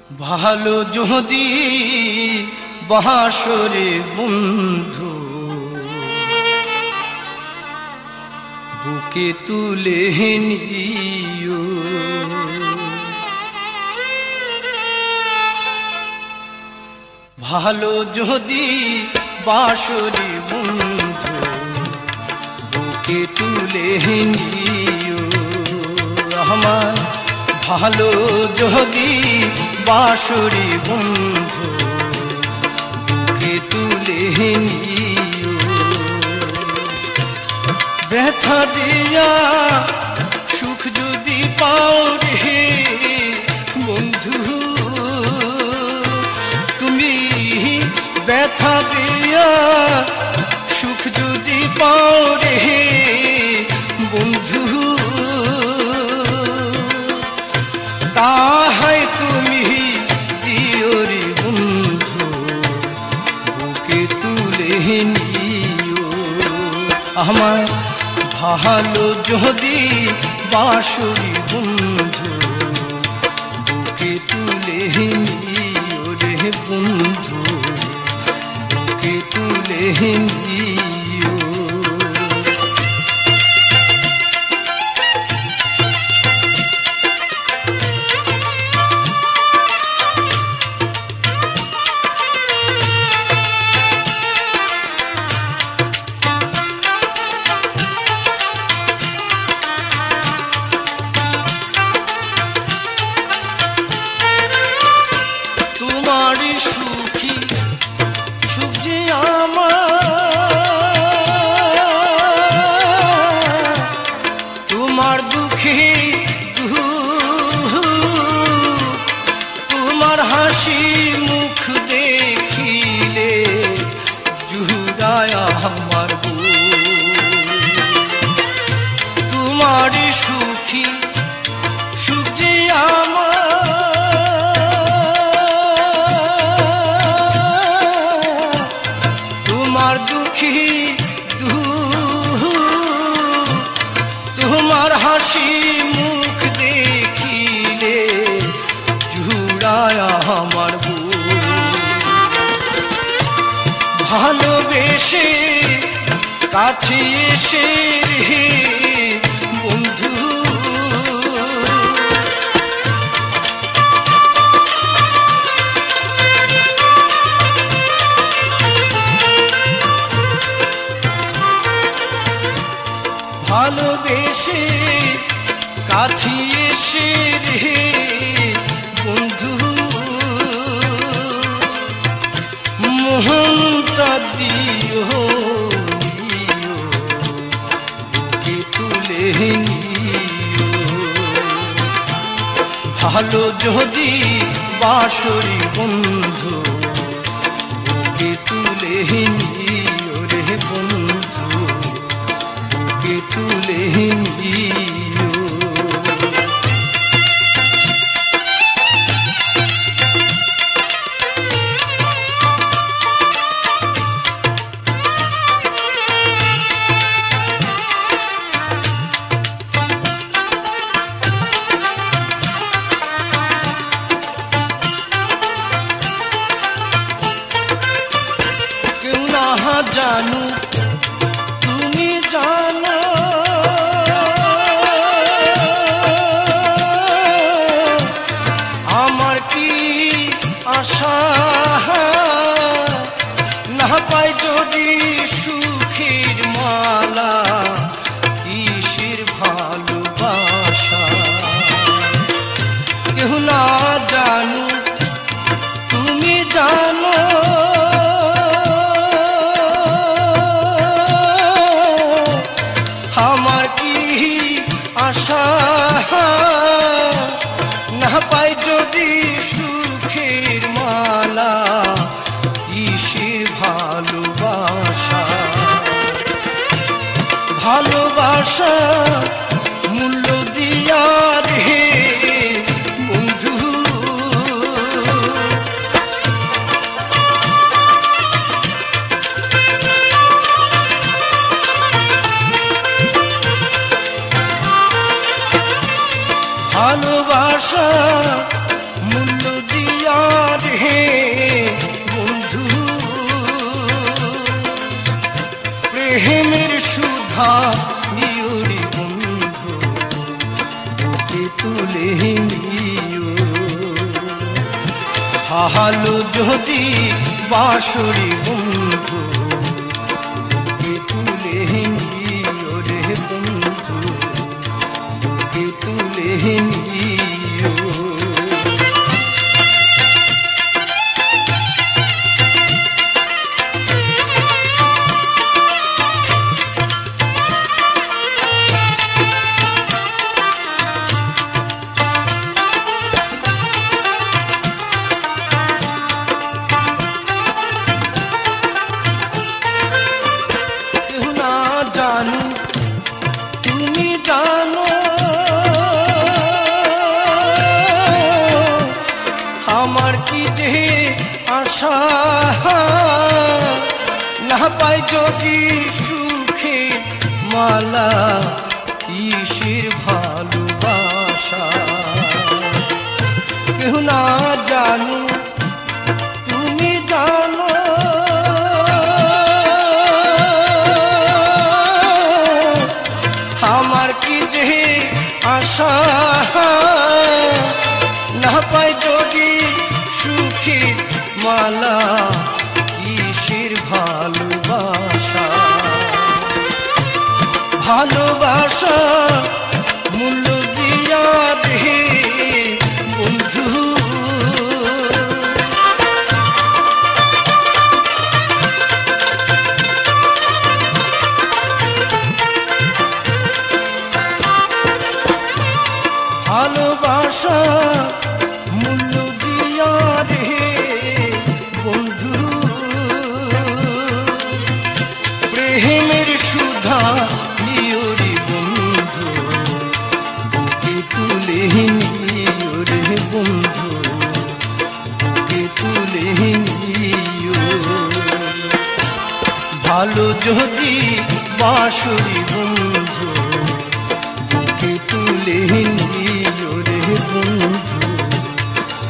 ভালো যদি বাসরে বন্ধু বুকে তুলে নিও, ভালো যদি বাসরে বন্ধু বুকে তুলে নিও আমার, ভালো যদি বাসরে বন্ধু বুকে তুলে নিও। ব্যথা দিয়া সুখ যদি পাও রে বন্ধু, তুমি ব্যথা দিয়া সুখ যদি পাও রে বন্ধু, তাহাই তুমি দিও রে বন্ধু বুকে তুলে নিও আমার, ভালো যদি বাসরি বন্ধু বুকে তুলে নিও রে বন্ধু বুকে তুলে নিও। সুখী সুখ যে আমার, তোমার দুঃখে তোমার হাসি মুখ দেখিলে জুড়ায় আমার তোমার সুখী সুখ যে আমার, তোমার হাসি মুখ দেখিলে জুড়ায় আমার ভালোবেসে কাছে এসে রে বন্ধু, ভালোবেসে কাছে এসে রে বন্ধু মোহনটা দিও বুকে তুলে নিও, ভালো যদি বাসরি বন্ধু বুকে তুলে নিও রে বন্ধু বুকে তুলে নিও। কেউ না জানু তুমি জানো, আমার কি আশা না পাই যদি সুখের মালা কিসের ভালোবাসা, কেউ না জানু তুমি জানো, আমার কি আশা না পাই যদি সুখের মালা কিসের ভালোবাসা, ভালোবাসা মূল্য দিয়া রে বন্ধু ভালো যদি বাঁশরি বন্ধু বুকে তুলে নিও রে বন্ধু, বুকে তুলে নিও। আমার কি যে আশা না পাই যদি সুখে মালা, কিসের ভালোবাসা কেউ না জানো তুমি জানো। আমার কি যে আশা না পাই যদি সুখের মালা, কিসের ভালোবাসা। ভালোবাসা মূল্য দিয়া দে বন্ধু, ভালোবাসা মূল্য দিয়া রে বন্ধু। প্রেমের সুধা নিও রে বন্ধু, বুকে তুলে নিও রে বন্ধু, বুকে তুলে নিও। ভালো যদি বাঁশরি বন্ধু, বুকে তুলে নিও রে বন্ধু,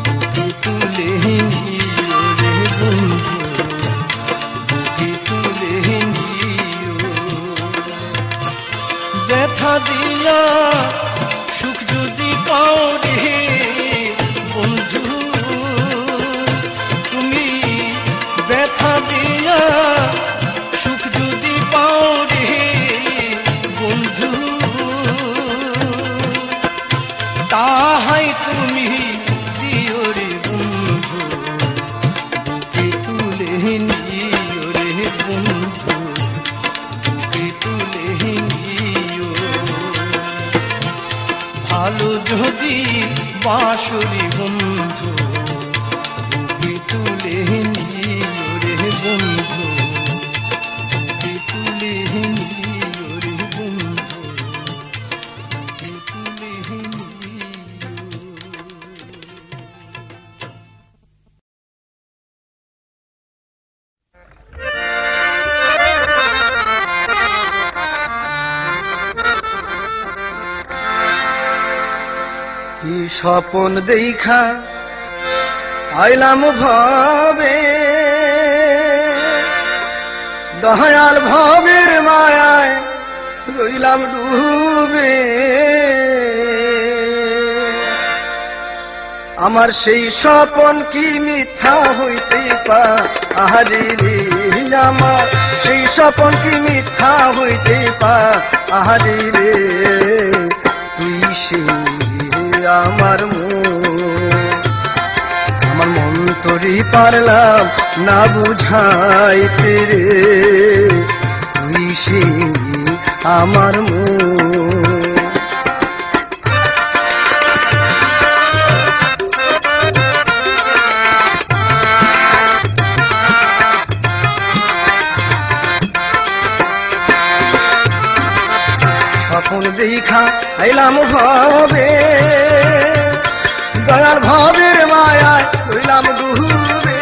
বুকে তুলে নিও রে বন্ধু, বুকে তুলে নিও। ব্যথা দিয়া সুখ যদি পাও রে বন্ধু, তুমি ব্যথা দিয়া সুখ যদি পাও রে বন্ধু, তাহাই তুমি দিও রে বন্ধু, বুকে তুলে নিও রে বন্ধু, বুকে তুলে নিও। ভালো যদি বাঁশরি বন্ধু, বুকে তুলে নিও রে বন্ধু, বুকে তুলে নিও রে বন্ধু, বুকে তুলে নিও। কি স্বপন দেখা আইলাম ভাবে, দয়াল ভবের মায়ায় রইলাম ডুবে। আমার সেই স্বপন কি মিথ্যা হইতে পারে রে, আমার সেই স্বপন কি মিথ্যা হইতে পারে রে। তুই সেই আমার মন তোরই পারলাম না বুঝাইতে রে। তুই সেই আমার স্বপন দেখা আইলাম ভাবে, দয়াল ভবের মায়ায় রইলাম ডুবে।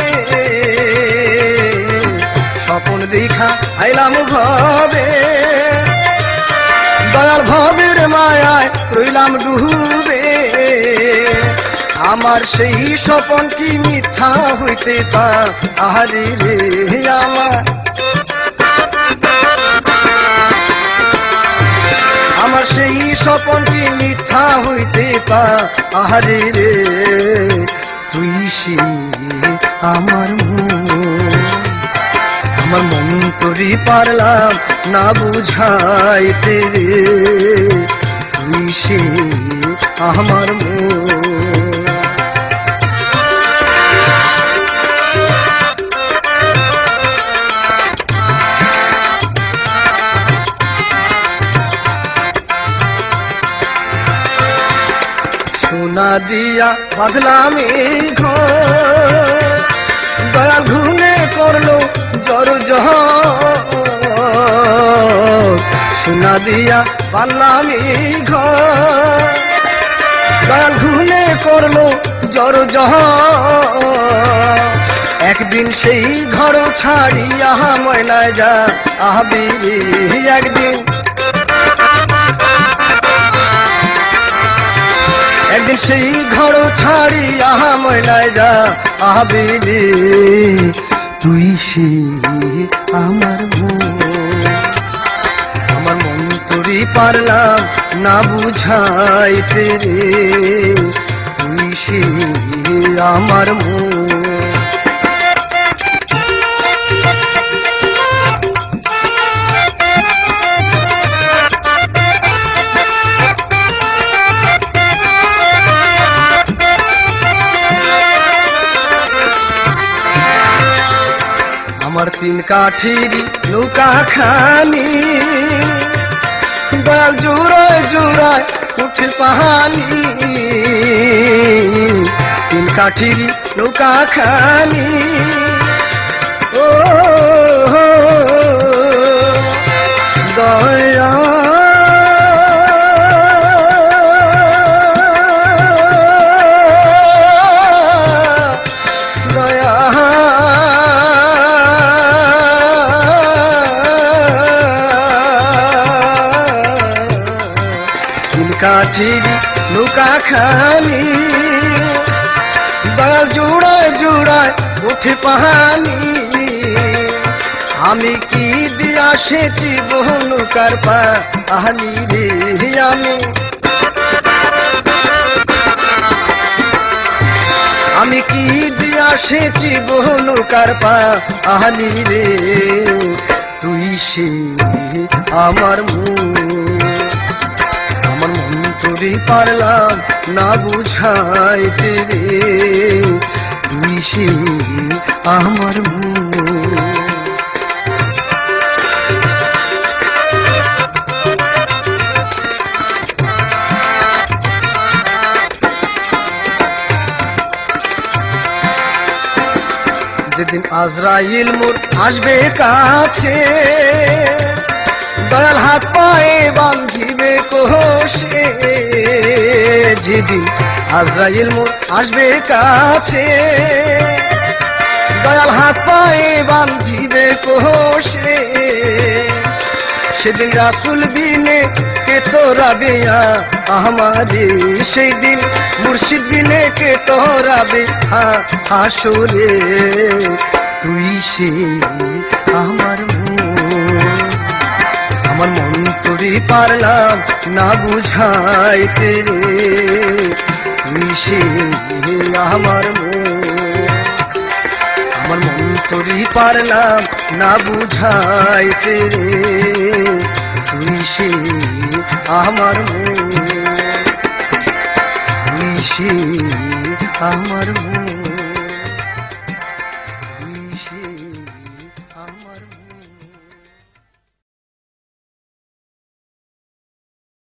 স্বপন দেখা আইলাম ভাবে, দয়াল ভবের মায়ায় রইলাম ডুবে। আমার সেই স্বপন কি মিথ্যা হইতে পারে রে, আমার সেই স্বপন কি মিথ্যা হইতে পারে রে। তুই সেই আমার মন তোরই পারলাম না বুঝাইতে রে, তুই সে আমার মন। সোনা দিয়া বাঁধলাম এই ঘর, দয়াল ঘুমে করলো জর জহর। সোনা দিয়া বাঁধলাম এই ঘর, দয়াল ঘুমে করলো জর জহর। একদিন সেই ঘর ছাড়িয়া ময়নায় যা আহবি, একদিন সেই ঘর ছাড়িয়া ময়নায় যা আহবি, তুই সে আমার মন তোরই পারলাম না বুঝাইতে রে, তুই সে আমার মন। আমার তিন কাঠির নৌকা খানি, দয়াল জোড়ায় জোড়ায় উঠে পাহানি। তিন কাঠির নৌকা খানি, ও দয়া কাঠির নৌকা খানি, দয়াল জোড়ায় জোড়ায় উঠে পাহানি। আমি কি দিয়া সেচি বহু নৌকার পাহানি রে, আমি কি দিয়া সেচি বহু নৌকার পাহানি রে, তুই সে আমার মন তোরই পারলাম না বুঝাইতে রে, তুই সে আমার মন। যেদিন আজরাইল মোর আসবে কাছে, দয়াল হাত পায়ে বাঁধিবে কোষে। যেদিন আজরাইল মোর আসবে কাছে, দয়াল হাত পায়ে বাঁধিবে কোষে। সেদিন রাসুল বিনে কে তোরাবে আমারে, সেই দিন মুর্শিদ বিনে কে তোরাবে হাসরে, তুই সে আমার মন তোরই পারলাম না বুঝাইতে রে, তুই সে আমার মন তোরই পারলাম না বুঝাইতে রে, তুই সে আমার তুই সে আমার